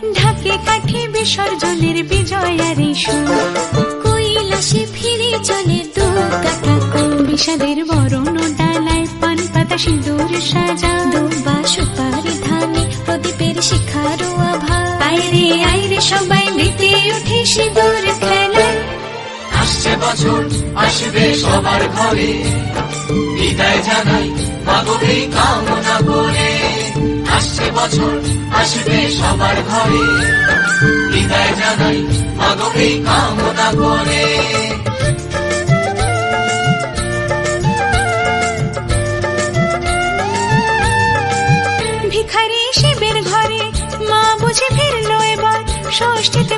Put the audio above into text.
ঢাকে কাঠে বিসর্জনের বিজয়ারি সুর, কৈলাসে ফিরে চলে দু কাকা কুল, বিষাদের বরণ ডালায় পান পাতা সিঁদুর সাজা, দুবা সুপারি ধানে প্রদীপের শিখারো আভা, আইরে আইরে সবাই মেতে উঠে সিঁদুর খেলায়। আসছে বছর আসবে সবার ঘরে, বিদায় জানাই মাগো এই কামনা করে। আসছে বছর আসবে সবার ঘরে, বিদায় জানাই মাগো এই কামনা করে। ভিখারি শিবের ঘরে মা বুঝে ফিরলো এবার, ষষ্ঠীতে